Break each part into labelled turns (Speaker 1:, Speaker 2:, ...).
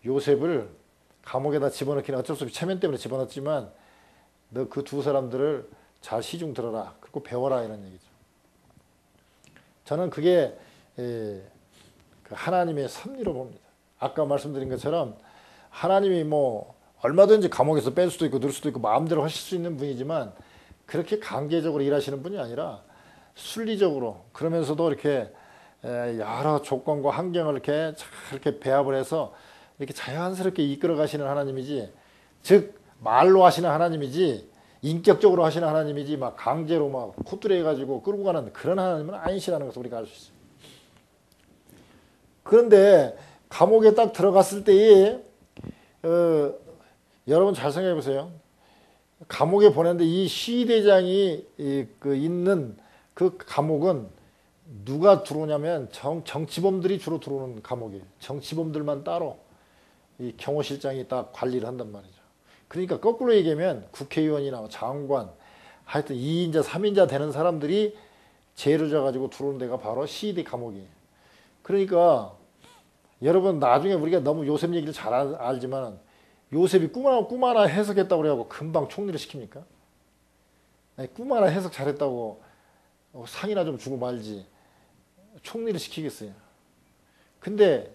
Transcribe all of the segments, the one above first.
Speaker 1: 요셉을 감옥에다 집어넣기는 어쩔 수 없이 체면 때문에 집어넣었지만 너 그 두 사람들을 잘 시중 들어라. 그리고 배워라 이런 얘기죠. 저는 그게 하나님의 섭리로 봅니다. 아까 말씀드린 것처럼 하나님이 뭐 얼마든지 감옥에서 뺄 수도 있고 넣을 수도 있고 마음대로 하실 수 있는 분이지만 그렇게 강제적으로 일하시는 분이 아니라 순리적으로 그러면서도 이렇게 여러 조건과 환경을 이렇게 배합을 해서 이렇게 자연스럽게 이끌어 가시는 하나님이지, 즉 말로 하시는 하나님이지 인격적으로 하시는 하나님이지 막 강제로 막 코뚜레 가지고 끌고 가는 그런 하나님은 아니시라는 것을 우리가 알 수 있어요. 그런데 감옥에 딱 들어갔을 때에 여러분 잘 생각해 보세요. 감옥에 보냈는데 이 시대장이 있는 그 감옥은 누가 들어오냐면 정치범들이 주로 들어오는 감옥이에요. 정치범들만 따로 이 경호실장이 딱 관리를 한단 말이죠. 그러니까 거꾸로 얘기하면 국회의원이나 장관 하여튼 2인자 3인자 되는 사람들이 죄를 져가지고 들어오는 데가 바로 시대 감옥이에요. 그러니까 여러분 나중에 우리가 너무 요셉 얘기를 잘 알지만 요셉이 꿈 하나 해석했다고 그래갖고 금방 총리를 시킵니까? 아니, 꿈 하나 해석 잘했다고 상이나 좀 주고 말지 총리를 시키겠어요. 근데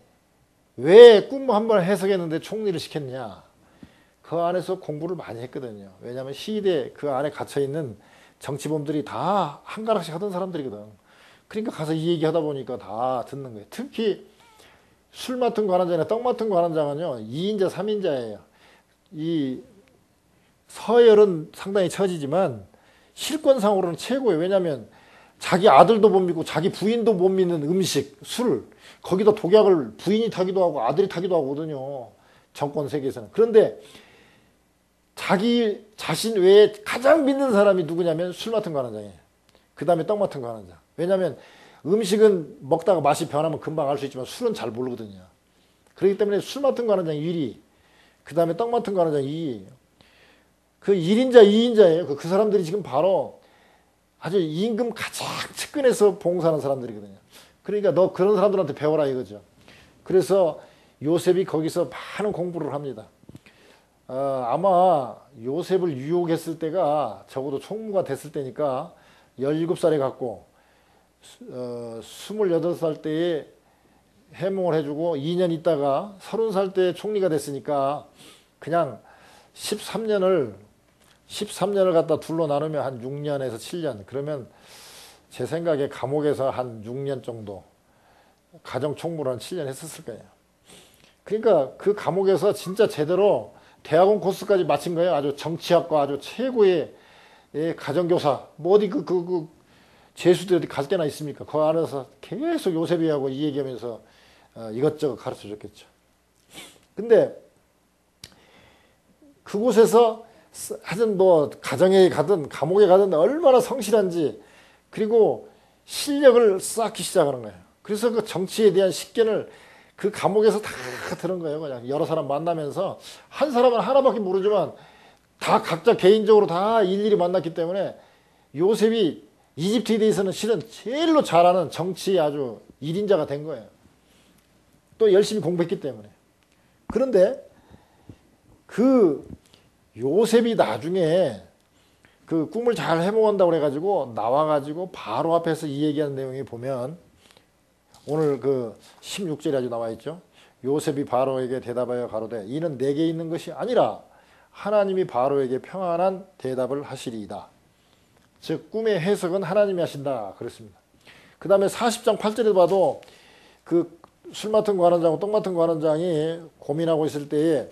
Speaker 1: 왜 꿈 한 번 해석했는데 총리를 시켰냐? 그 안에서 공부를 많이 했거든요. 왜냐하면 시대 그 안에 갇혀있는 정치범들이 다 한가락씩 하던 사람들이거든. 그러니까 가서 이 얘기 하다 보니까 다 듣는 거예요. 특히 술 맡은 관원장이나 떡 맡은 관원장은요 2인자 3인자예요. 이 서열은 상당히 처지지만 실권상으로는 최고예요. 왜냐하면 자기 아들도 못 믿고 자기 부인도 못 믿는 음식, 술, 거기다 독약을 부인이 타기도 하고 아들이 타기도 하거든요. 정권 세계에서는. 그런데 자기 자신 외에 가장 믿는 사람이 누구냐면 술 맡은 관원장이에요. 그 다음에 떡 맡은 관원장. 왜냐하면 음식은 먹다가 맛이 변하면 금방 알 수 있지만 술은 잘 모르거든요. 그렇기 때문에 술 맡은 관원장 1위, 그 다음에 떡 맡은 관원장 2위. 그 1인자, 2인자예요. 그 사람들이 지금 바로 아주 임금 가장 측근에서 봉사하는 사람들이거든요. 그러니까 너 그런 사람들한테 배워라 이거죠. 그래서 요셉이 거기서 많은 공부를 합니다. 아마 요셉을 유혹했을 때가 적어도 총무가 됐을 때니까 17살에 갔고 28살 때에 해몽을 해주고 2년 있다가 30살 때 총리가 됐으니까 그냥 13년을 갖다 둘로 나누면 한 6년에서 7년. 그러면 제 생각에 감옥에서 한 6년 정도, 가정총무를 한 7년 했었을 거예요. 그러니까 그 감옥에서 진짜 제대로 대학원 코스까지 마친 거예요. 아주 정치학과 아주 최고의 가정교사. 뭐 어디 재수들 어디 갈 때나 있습니까? 그 안에서 계속 요셉이하고 이 얘기하면서 이것저것 가르쳐 줬겠죠. 근데 그곳에서 하여튼 뭐 가정에 가든 감옥에 가든 얼마나 성실한지 그리고 실력을 쌓기 시작하는 거예요. 그래서 그 정치에 대한 식견을 그 감옥에서 다 들은 거예요. 그냥 여러 사람 만나면서 한 사람은 하나밖에 모르지만 다 각자 개인적으로 다 일일이 만났기 때문에 요셉이 이집트에 대해서는 실은 제일로 잘하는 정치의 아주 1인자가 된 거예요. 또 열심히 공부했기 때문에. 그런데 그 요셉이 나중에 그 꿈을 잘 해먹은다고 그래가지고 나와가지고 바로 앞에서 이 얘기하는 내용에 보면 오늘 그 16절에 아주 나와 있죠. 요셉이 바로에게 대답하여 가로되 이는 내게 있는 것이 아니라 하나님이 바로에게 평안한 대답을 하시리이다. 즉 꿈의 해석은 하나님이 하신다 그랬습니다. 그 다음에 40장 8절에 봐도 그 술 맡은 관원장과 떡 맡은 관원장이 고민하고 있을 때에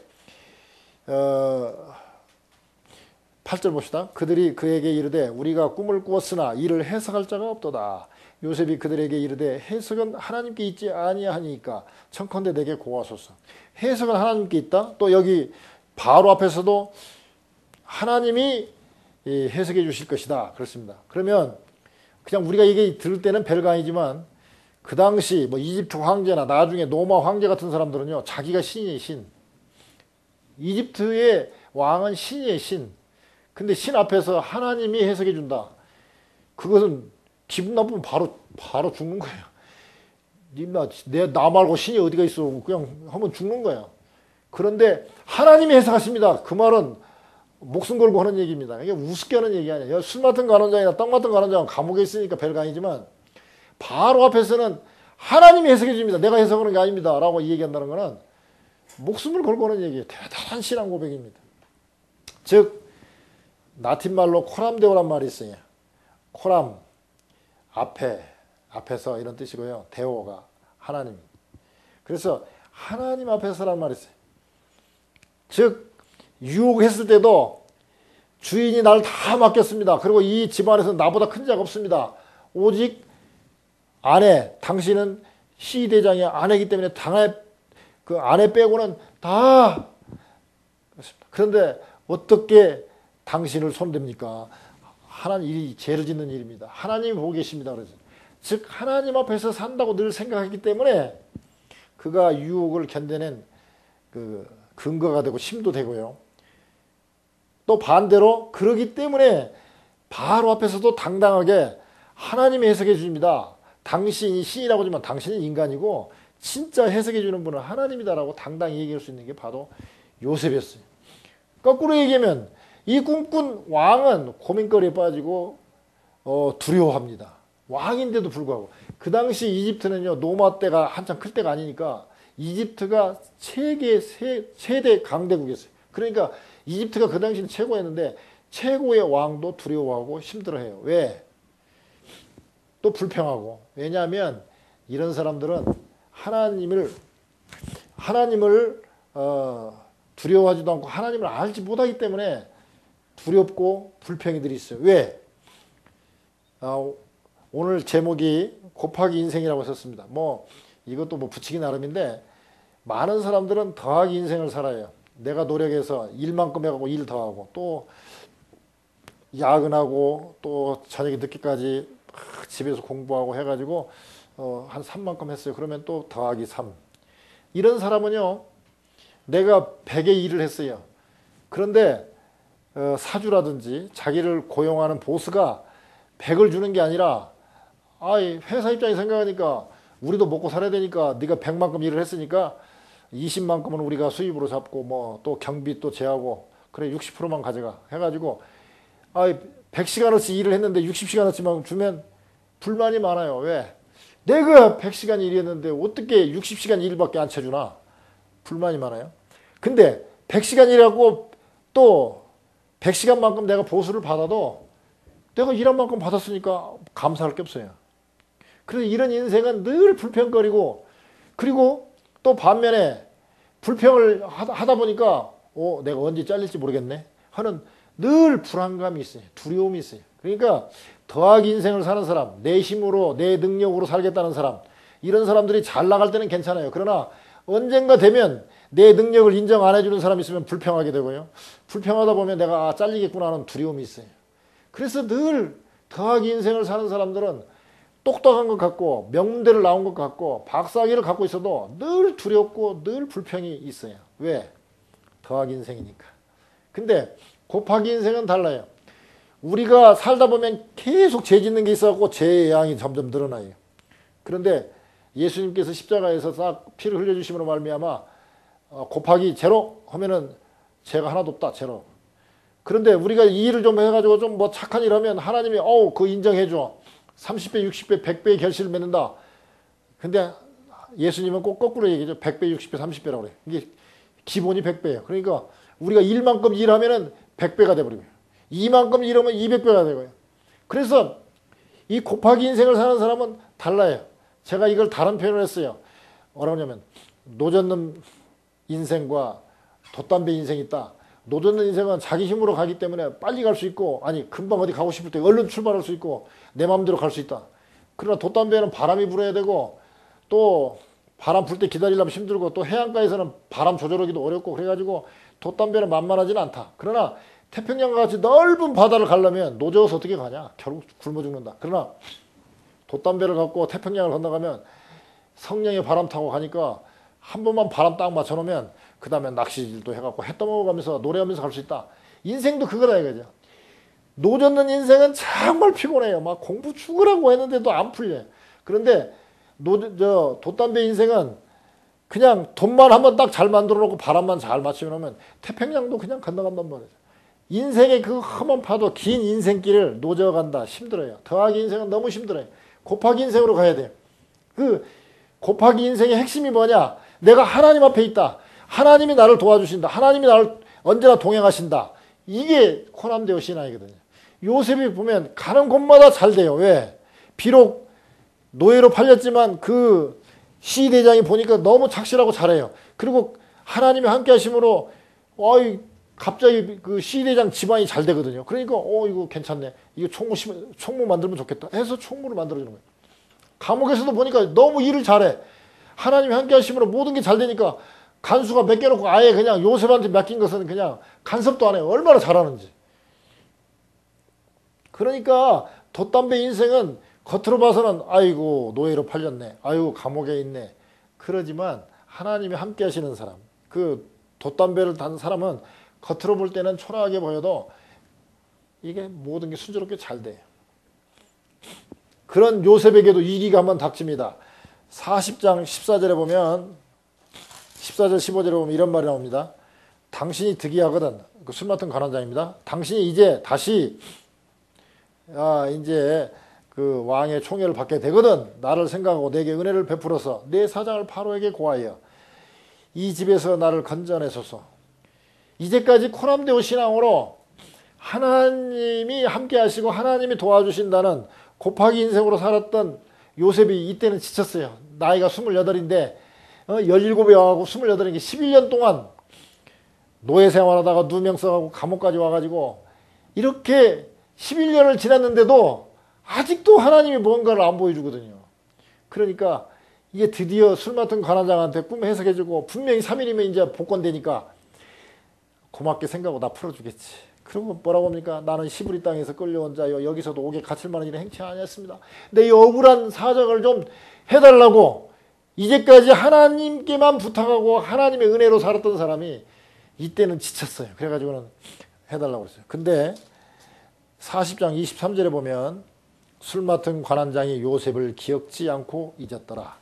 Speaker 1: 8절 봅시다. 그들이 그에게 이르되 우리가 꿈을 꾸었으나 이를 해석할 자가 없도다. 요셉이 그들에게 이르되 해석은 하나님께 있지 아니하니까 청컨대 내게 고하소서. 해석은 하나님께 있다. 또 여기 바로 앞에서도 하나님이 해석해 주실 것이다 그렇습니다. 그러면 그냥 우리가 이게 들을 때는 별거 아니지만 그 당시 뭐 이집트 황제나 나중에 로마 황제 같은 사람들은요 자기가 신이에요. 신. 이집트의 왕은 신이에요. 신. 근데 신 앞에서 하나님이 해석해 준다. 그것은 기분 나쁘면 바로 죽는 거예요. 나 말고 신이 어디가 있어. 그냥 하면 죽는 거예요. 그런데 하나님이 해석하십니다. 그 말은 목숨 걸고 하는 얘기입니다. 이게 우습게 하는 얘기 아니에요. 술 맡은 간원장이나 떡 맡은 간원장은 감옥에 있으니까 별거 아니지만 바로 앞에서는 하나님이 해석해 줍니다. 내가 해석하는 게 아닙니다. 라고 얘기한다는 것은 목숨을 걸고 하는 얘기예요. 대단한 신앙 고백입니다. 즉 라틴 말로 코람데오란 말이 있어요. 코람 앞에서 이런 뜻이고요. 데오가 하나님. 그래서 하나님 앞에서란 말이 있어요. 즉 유혹했을 때도 주인이 날 다 맡겼습니다. 그리고 이 집안에서 나보다 큰 자가 없습니다. 오직 아내, 당신은 시대장의 아내이기 때문에 그 아내 빼고는 다 그렇습니다. 그런데 어떻게 당신을 손댑니까? 하나님 일이 죄를 짓는 일입니다. 하나님이 보고 계십니다. 그래서 즉 하나님 앞에서 산다고 늘 생각했기 때문에 그가 유혹을 견뎌낸 그 근거가 되고 힘도 되고요. 또 반대로 그러기 때문에 바로 앞에서도 당당하게 하나님이 해석해 줍니다. 당신이 신이라고 하지만 당신은 인간이고 진짜 해석해 주는 분은 하나님이다라고 당당히 얘기할 수 있는 게 바로 요셉이었어요. 거꾸로 얘기하면 이 꿈꾼 왕은 고민거리에 빠지고 두려워합니다. 왕인데도 불구하고 그 당시 이집트는요 노마 때가 한참 클 때가 아니니까 이집트가 세대 강대국이었어요. 그러니까 이집트가 그 당시는 최고였는데 최고의 왕도 두려워하고 힘들어해요. 왜? 또 불평하고. 왜냐하면 이런 사람들은 하나님을 두려워하지도 않고 하나님을 알지 못하기 때문에 두렵고 불평이들이 있어요. 왜? 오늘 제목이 곱하기 인생이라고 썼습니다. 이것도 붙이기 나름인데 많은 사람들은 더하기 인생을 살아요. 내가 노력해서 일만큼 해가고 일 더하고 또 야근하고 또 저녁에 늦게까지 집에서 공부하고 해가지고 한 3만큼 했어요. 그러면 또 더하기 3. 이런 사람은요 내가 100의 일을 했어요. 그런데 사주라든지 자기를 고용하는 보스가 100을 주는 게 아니라 회사 입장에 생각하니까 우리도 먹고 살아야 되니까 네가 100만큼 일을 했으니까 20만큼은 우리가 수입으로 잡고 또 경비 또 제하고 그래 60%만 가져가 해가지고 100시간어치 일을 했는데 60시간어치만 주면 불만이 많아요. 왜? 내가 100시간 일했는데 어떻게 60시간 일밖에 안 쳐주나? 불만이 많아요. 근데 100시간 일하고 또 100시간만큼 내가 보수를 받아도 내가 일한 만큼 받았으니까 감사할 게 없어요. 그래서 이런 인생은 늘 불평거리고 그리고 또 반면에 불평을 하다 보니까 내가 언제 잘릴지 모르겠네 하는 늘 불안감이 있어요. 두려움이 있어요. 그러니까 더하기 인생을 사는 사람, 내 힘으로 내 능력으로 살겠다는 사람 이런 사람들이 잘 나갈 때는 괜찮아요. 그러나 언젠가 되면 내 능력을 인정 안 해주는 사람이 있으면 불평하게 되고요. 불평하다 보면 내가 잘리겠구나 하는 두려움이 있어요. 그래서 늘 더하기 인생을 사는 사람들은 똑똑한 것 같고 명문대를 나온 것 같고 박사학위를 갖고 있어도 늘 두렵고 늘 불평이 있어요. 왜? 더하기 인생이니까. 근데 곱하기 인생은 달라요. 우리가 살다 보면 계속 죄 짓는 게 있어갖고 죄의 양이 점점 늘어나요. 그런데 예수님께서 십자가에서 싹 피를 흘려주심으로 말미암아 곱하기 제로 하면은 죄가 하나도 없다. 제로. 그런데 우리가 이 일을 좀 해가지고 좀 착한 일 하면 하나님이 그거 인정해줘. 30배, 60배, 100배의 결실을 맺는다. 근데 예수님은 꼭 거꾸로 얘기죠. 100배, 60배, 30배라고 그래요. 이게 기본이 100배예요. 그러니까 우리가 1만큼 일하면은 100배가 돼버리고요. 2만큼 일하면 200배가 되고요. 그래서 이 곱하기 인생을 사는 사람은 달라요. 제가 이걸 다른 표현을 했어요. 뭐라고 하냐면 노젓는 인생과 돛담배 인생이 있다. 노젓는 인생은 자기 힘으로 가기 때문에 빨리 갈 수 있고 금방 어디 가고 싶을 때 얼른 출발할 수 있고 내 마음대로 갈 수 있다. 그러나 돛담배는 바람이 불어야 되고 또 바람 불 때 기다리려면 힘들고 또 해안가에서는 바람 조절하기도 어렵고 그래가지고 돛담배는 만만하지는 않다. 그러나 태평양과 같이 넓은 바다를 가려면 노저어서 어떻게 가냐? 결국 굶어 죽는다. 그러나 돛담배를 갖고 태평양을 건너가면 성령의 바람 타고 가니까 한 번만 바람 딱 맞춰놓으면 그 다음에 낚시질도 해갖고 해 떠먹으면서 노래하면서 갈 수 있다. 인생도 그거다 이거죠. 노젓는 인생은 정말 피곤해요. 막 공부 죽으라고 했는데도 안 풀려요. 그런데 돛담배 인생은 그냥 돈만 한번 딱 잘 만들어 놓고 바람만 잘 맞추면 하면 태평양도 그냥 건너간단 말이죠. 인생의 그 험한 파도, 긴 인생길을 노져간다. 힘들어요. 더하기 인생은 너무 힘들어요. 곱하기 인생으로 가야 돼요. 그 곱하기 인생의 핵심이 뭐냐? 내가 하나님 앞에 있다. 하나님이 나를 도와주신다. 하나님이 나를 언제나 동행하신다. 이게 코남데오 신앙이거든요. 요셉이 보면 가는 곳마다 잘 돼요. 왜? 비록 노예로 팔렸지만 그 시대장이 보니까 너무 착실하고 잘해요. 그리고 하나님이 함께 하심으로 갑자기 그 시대장 집안이 잘 되거든요. 그러니까 이거 괜찮네. 이거 총무 만들면 좋겠다 해서 총무를 만들어주는 거예요. 감옥에서도 보니까 너무 일을 잘해. 하나님이 함께 하심으로 모든 게 잘 되니까 간수가 맡겨놓고 아예 그냥 요셉한테 맡긴 것은 그냥 간섭도 안 해요. 얼마나 잘하는지. 그러니까 돛담배 인생은 겉으로 봐서는 아이고 노예로 팔렸네. 아이고 감옥에 있네. 그러지만 하나님이 함께 하시는 사람, 그 돛담배를 단 사람은 겉으로 볼 때는 초라하게 보여도 이게 모든 게 순조롭게 잘 돼요. 그런 요셉에게도 위기가 한번 닥칩니다. 40장 14절에 보면 14절 15절에 보면 이런 말이 나옵니다. 당신이 득이하거든. 그 술 맡은 관원장입니다. 당신이 이제 다시 이제 그 왕의 총애를 받게 되거든. 나를 생각하고 내게 은혜를 베풀어서 내 사장을 바로에게 고하여 이 집에서 나를 건져내소서. 이제까지 코남데오 신앙으로 하나님이 함께 하시고 하나님이 도와주신다는 곱하기 인생으로 살았던 요셉이 이때는 지쳤어요. 나이가 28인데 17에 와가고 28인 게 11년 동안 노예 생활하다가 누명 써가고 감옥까지 와가지고 이렇게 11년을 지났는데도 아직도 하나님이 뭔가를 안 보여주거든요. 그러니까 이게 드디어 술 맡은 관원장한테 꿈 해석해주고 분명히 3일이면 이제 복권되니까 고맙게 생각하고 나 풀어주겠지. 그리고 뭐라고 합니까? 나는 시브리 땅에서 끌려온 자여 여기서도 옥에 갇힐 만한 일은 행치 아니었습니다. 내 억울한 사정을 좀 해달라고 이제까지 하나님께만 부탁하고 하나님의 은혜로 살았던 사람이 이때는 지쳤어요. 그래가지고는 해달라고 그랬어요. 근데 40장 23절에 보면 술 맡은 관원장이 요셉을 기억지 않고 잊었더라.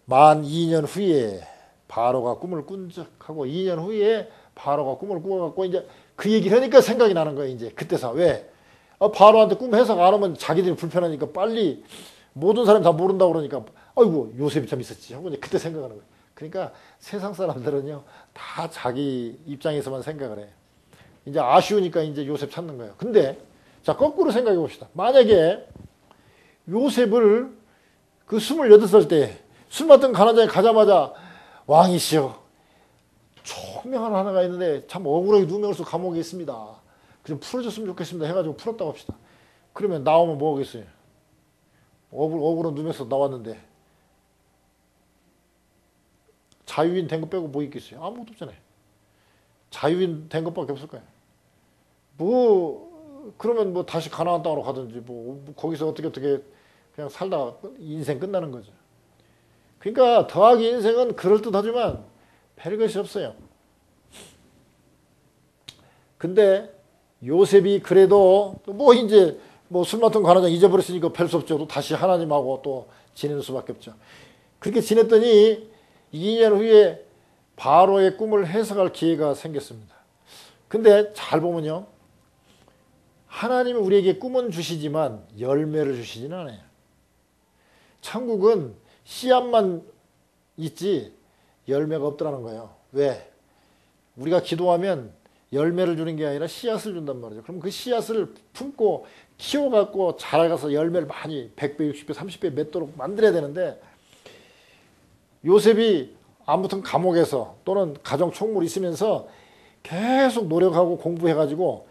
Speaker 1: 만 2년 후에 바로가 꿈을 꾼 적하고 2년 후에 바로가 꿈을 꾸어갖고 이제 그 얘기를 하니까 생각이 나는 거예요. 이제 그때서 왜? 바로한테 꿈 해석 안 하면 자기들이 불편하니까 빨리 모든 사람이 다 모른다고 그러니까 아이고 요셉이 참 있었지 하고 이제 그때 생각하는 거예요. 그러니까 세상 사람들은요 다 자기 입장에서만 생각을 해요. 이제 아쉬우니까 이제 요셉 찾는 거예요. 근데 자 거꾸로 생각해 봅시다. 만약에 요셉을 그 28살 때 술 맡은 관원장이 가자마자 왕이시여 총명한 하나가 있는데 참 억울하게 누명을 써 감옥에 있습니다. 그좀 풀어줬으면 좋겠습니다 해가지고 풀었다고 합시다. 그러면 나오면 뭐 하겠어요? 억울한 누명에서 나왔는데 자유인 된 것 빼고 뭐 있겠어요? 아무것도 없잖아요. 자유인 된 것밖에 없을 거예요. 그러면 뭐 다시 가나안 땅으로 가든지 거기서 어떻게 그냥 살다가 인생 끝나는 거죠. 그러니까 더하기 인생은 그럴듯하지만 별것이 없어요. 근데 요셉이 그래도 이제 술 맡은 관원장 잊어버렸으니까 별 수 없죠. 또 다시 하나님하고 또 지내는 수밖에 없죠. 그렇게 지냈더니 2년 후에 바로의 꿈을 해석할 기회가 생겼습니다. 근데 잘 보면요. 하나님은 우리에게 꿈은 주시지만 열매를 주시지는 않아요. 천국은 씨앗만 있지 열매가 없더라는 거예요. 왜? 우리가 기도하면 열매를 주는 게 아니라 씨앗을 준단 말이죠. 그럼 그 씨앗을 품고 키워갖고 자라가서 열매를 많이 100배, 60배, 30배 맺도록 만들어야 되는데 요셉이 아무튼 감옥에서 또는 가정 총무로 있으면서 계속 노력하고 공부해가지고